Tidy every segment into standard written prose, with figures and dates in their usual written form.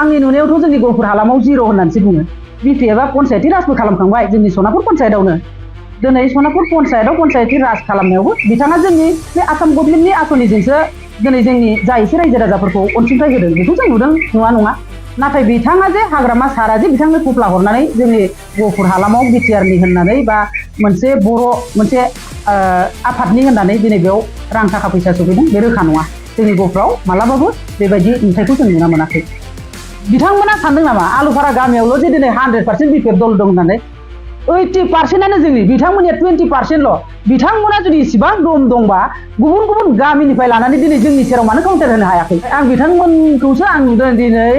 आंनि नुनायावथ' जोंनि गहपुर हालामाव जिर' होननानैसो बुङो। बिपिएफआ पन्सायती राजबो खालामखांबाय जोंनि सनापुर पन्सायतआवनो। दिनै सनापुर पन्सायतआव पन्सायती राज खालामनायावबो बिथाङा जोंनि बे आसाम गभर्नमेन्टनि आसनिजोंसो दिनै जोंनि जा एसे रायजो राजाफोरखौ अनसुंथाइ होदों बेखौ जों नुदों नङा। नाथाय बिथाङा जे हाग्रामा सारा जे बिथांनो थफ्ला हरनानै जोंनि गहपुर हालामाव बिटिआरनि होननानै बा मोनसे बर' मोनसे आफादनि होननानै दिनै बेयाव रां थाखा फैसा सफैदों बे रोखा नङा। जोंनि गहपुराव मालाबाबो बेबायदि नुथायखौ जों नुनो मोनाखै। बिथांमोना सानदों नामा आलुफारा गामियावल' जे दिनै 100% बिपिएफ दल दं होननानै? 80%आनो जोंनि, बिथांमोननिया 20%ल'। बिथांमोना जुदि इसिबां दम दंबा गुबुन गुबुन गामिनिफ्राय लानानै दिनै जोंनि सेराव मानो काउन्टार होनो हायाखै? आं बिथांमोनखौसो आं नुदों दिनै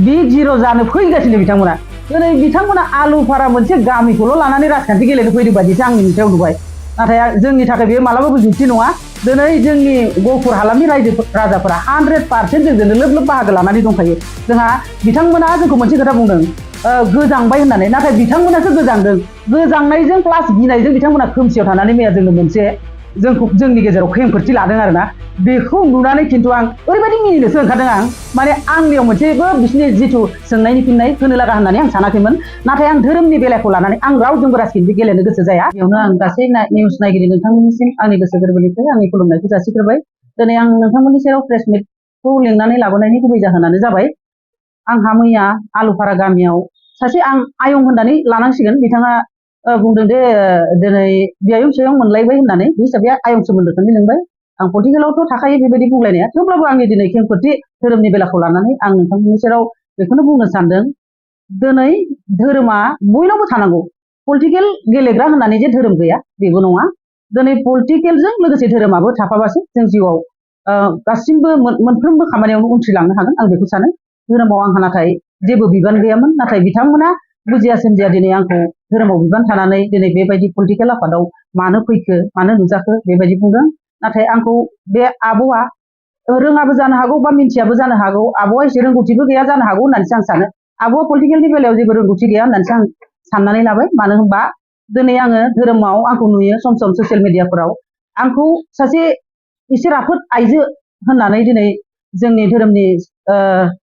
बिग जिर' जानो फैगासिनो बिथांमोना। दिनै बिथांमोना आलुफारा मोनसे गामिखौल' लानानै राजखान्थि गेलेनो फैदों बायदिसो आंनि नुथायाव नुबाय। नाथाय जोंनि थाखाय बेयो मालाबाबो जुक्ति नङा। दिनै जोंनि गहपुर हालामनि रायजो राजाफोरा 100% जोंजोंनो लोब लोब बाहागो लानानै दंखायो। जोंहा बिथांमोना जोंखौ मोनसे खोथा बुंदों गोजांबाय होननानै, नाथाय बिथांमोनासो गोजांदों। गोजांनायजों प्लास गिनायजों बिथांमोना खोमसियाव थानानै मैया जोंनो मोनसे जोंनि गेजेराव खेंफोरथि लादों आरोना। बेखौ नुनानै खिन्थु आं ओरैबायदि मिनिनोसो ओंखारदों आं, माने आंनियाव मोनसेबो बिसिनि जिथु सोंनायनि फिननाय होनो लागा होननानै आं सानाखैमोन। नाथाय आं धोरोमनि बेलाखौ लानानै आं रावजोंबो राजखान्थि गेलेनो गोसो जाया। बेयावनो आं गासै निउस नायगिरि नोंथांमोननिसिम आंनि गोसो गोरबोनिफ्राय आंनि खुलुमनायखौ जासिग्रोबाय। दिनै आं नोंथांमोननि सेराव प्रेस मिटखौ लिंनानै लाबोनायनि गुबै जाहोनानो जाबाय आंहा मैया आलुफारा गामियाव सासे आं आयं होननानै लानांसिगोन। बिथाङा बुंदों दे दिनै बियायं सियायं मोनलायबाय होननानै, बे हिसाबै आयं सोमोन्दोखौनो लिंबाय। आं पलिटिकेलावथ' थाखायो बेबायदि बुंलायनाया, थेवब्लाबो आंनि दिनै खेंफोरथि धोरोमनि बेलाखौ लानानै आं नोंथांमोननि सेराव बेखौनो बुंनो सानदों। दिनै धोरोमा बयनावबो थानांगौ। पलिटिकेल गेलेग्रा होननानै जे धोरोम गैया बेबो नङा। दिनै पलिटिकेलजों लोगोसे धोरोमाबो थाफाबासो जों जिउआव गासिबो मोनफ्रोमबो खामानियावनो उनथ्रिलांनो हागोन, आं बेखौ सानो। धोरोमाव आंहा नाथाय जेबो बिबान गैयामोन, नाथाय बिथांमोना बुजिया सोमजिया दिनै आंखौ धोरोमाव बिबान थानानै दिनै बेबायदि पलिटिकेल आफादाव मानो फैखो मानो नुजाखो बेबायदि बुंदों। नाथाय आंखौ बे आब'आ रोङाबो जानो हागौ बा मिन्थियाबो जानो हागौ, आब'आ एसे रोंगौथिबो गैया जानो हागौ होननानैसो आं सानो। आब'आ पलिटिकेलनि बेलायाव जेबो रोंगौथि गैया होननानैसो आं साननानै लाबाय। मानो होनबा दिनै आङो धोरोमाव आंखौ नुयो सम सम ससियेल मिडियाफोराव आंखौ सासे एसे राफोद आइजो होननानै दिनै जोंनि धोरोमनि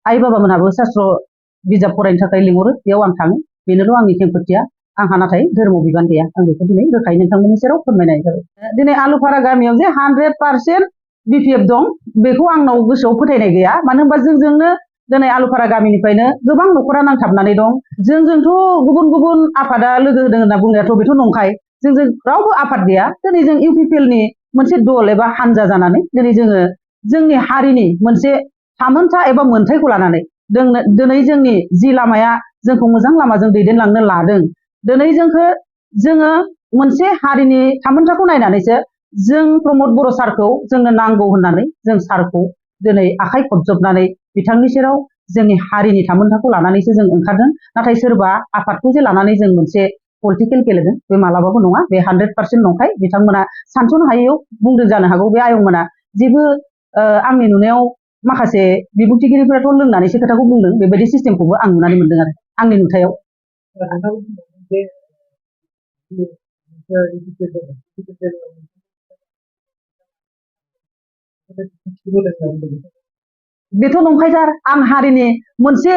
आइ बाबामोनहाबो शास्त्र बिजाब फरायनो थाखाय लिंहरो, बेयाव आं थाङो। बेनोल' आंनि खेंफोरथिया। आंहा नाथाय धोरोमाव बिबान गैया। आं बेखौ दिनै रोखायै नोंथांमोननि सेराव फोरमायनाय जाबाय। दिनै आलुफारा गामियाव जे 100% बिपिएफ दं बेखौ आंनाव गोसोआव फोथायनाय गैया। मानो होनबा जोंजोंनो दिनै आलुफारा गामिनिफ्रायनो गोबां न'खरा नांथाबनानै दं। जोंजोंथ' गुबुन गुबुन आफादा लोगो होदों होनना बुंनायाथ' बेथ' नंखाय। जोंजों रावबो आफाद गैया। दिनै जों इउपिपिएलनि मोनसे दल एबा हानजा जानानै दिनै जोङो जोंनि हारिनि मोनसे थामोनथा एबा मोनथायखौ लानानै दिनै जोंनि जि लामाया जोंखौ मोजां लामाजों दैदेनलांनो लादों, दिनै जोङो मोनसे हारिनि थामोनथाखौ नायनानैसो जों प्रमद बर' सारखौ जोंनो नांगौ होननानै जों सारखौ दिनै आखाइ खबजबनानै बिथांनि सेराव जोंनि हारिनि थामोनथाखौ लानानैसो जों ओंखारदों। नाथाय सोरबा आफादखौ जे लानानै जों मोनसे पलिटिकेल गेलेदों बे मालाबाबो नङा। बे 100% नंखाय। बिथांमोना सानस'नो हायैयाव बुंदों जानो हागौ बे आयंमोना जेबो आंनि नुनायाव माखासे बिबुंथिगिरिफोराथ' लोंनानैसो खोथाखौ बुंदों, बेबायदि सिस्टेमखौबो आं नुनानै मोनदों आरो आंनि नुथायाव। बेथ' नंखायथार। आं हारिनि मोनसे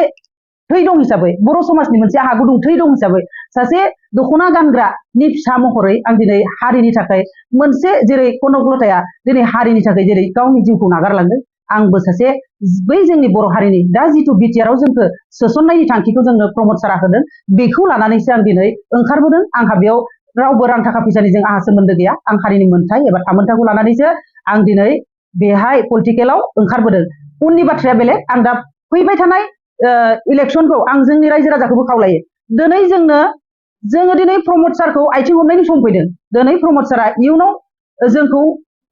थै दं हिसाबै, बर' समाजनि मोनसे आहा गुदुं थै दं हिसाबै सासे दख'ना गानग्रानि फिसा महरै आं दिनै हारिनि थाखाय मोनसे जेरै कनकलताया दिनै हारिनि थाखाय जेरै गावनि जिउखौ नागारलांदों, आंबो सासे बै जोंनि बर' हारिनि दा जिथु बिटिआरआव जोंखौ सोसननायनि थांखिखौ जोंनो प्रमद सारा होदों, बेखौ लानानैसो आं दिनै ओंखारबोदों। आंहा बेयाव रावबो रां थाखा फैसानिजों आंहा सोमोन्दो गैया। आं हारिनि मोनथाय एबा थामोनथाखौ लानानैसो आं दिनै बेहाय पलिटिकेलाव ओंखारबोदों। उननि बाथ्राया बेलेग। आं दा फैबाय थानाय इलेक्सनखौ आं जोंनि रायजो राजाखौबो खावलायो, दिनै जोङो दिनै प्रमद सारखौ आथिं हमनायनि सम फैदों। दिनै प्रमद सारा इयुनाव जोंखौ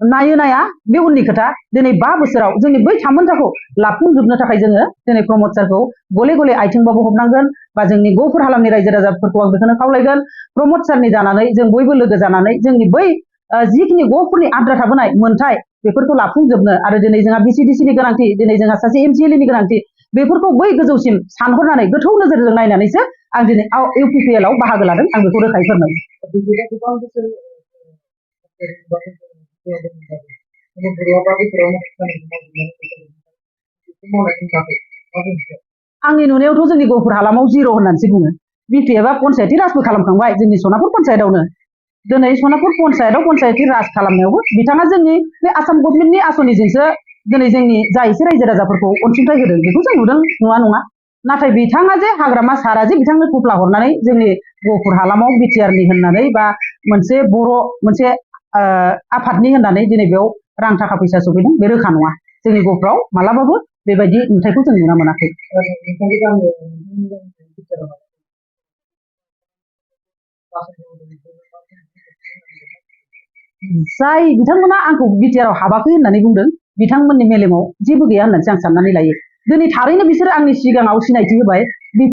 नायो नाया बे उननि खोथा। दिनै 5 बोसोराव जोंनि बै थामोनथाखौ लाफुंजोबनो थाखाय जोङो दिनै प्रमद सारखौ गले गले आथिंबाबो हमनांगोन, बा जोंनि गहपुर हालामनि रायजो राजाफोरखौ आं बेखौनो खावलायगोन प्रमद सारनि जानानै जों बयबो लोगो जानानै जोंनि बै जिखिनि गहपुरनि आद्रा थाबोनाय मोनथाय बेफोरखौ लाफुंजोबनो, आरो दिनै जोंहा बिसिडिसिनि गोनांथि, दिनै जोंहा सासे एमसिएलएनि गोनांथि, बेफोरखौ बै गोजौसिम सानहरनानै गोथौ नोजोरजों नायनानैसो आं दिनै इउपिपिएलआव बाहागो लादों। आं बेखौ रोखायै फोरमायो। आंनि नुनायावथ' जोंनि गहपुर हालामाव जिर' होननानैसो बुङो बिपिएफआ पन्सायती राजबो खालामखांबाय जोंनि सनापुर पन्सायतआवनो दिनै सनापुर पन्सायतआव पन्सायती राज खालामनायावबो बिथाङा जोंनि बे आसाम गभर्नमेन्टनि आसनिजोंसो दिनै जोंनि जा एसे रायजो राजाफोरखौ अनसुंथाइ होदों बेखौ जों नुदों नङा नाथाय बिथाङा जे हाग्रामा सारा जे बिथांनो थफ्ला हरनानै जोंनि गहपुर हालामाव बिटिआरनि होननानै बा मोनसे बर' मोनसे आफादनि होननानै दिनै बेयाव रां थाखा फैसा सफैदों बे रोखा नङा जोंनि गहपुराव मालाबाबो बेबायदि नुथायखौ जों नुनो मोनाखै जाय बिथांमोना आंखौ बिटिआरआव हाबाखै होननानै बुंदों बिथांमोननि मेलेमाव जेबो गैया होननानैसो आं साननानै लायो दिनै थारैनो बिसोरो आंनि सिगाङाव सिनायथि होबाय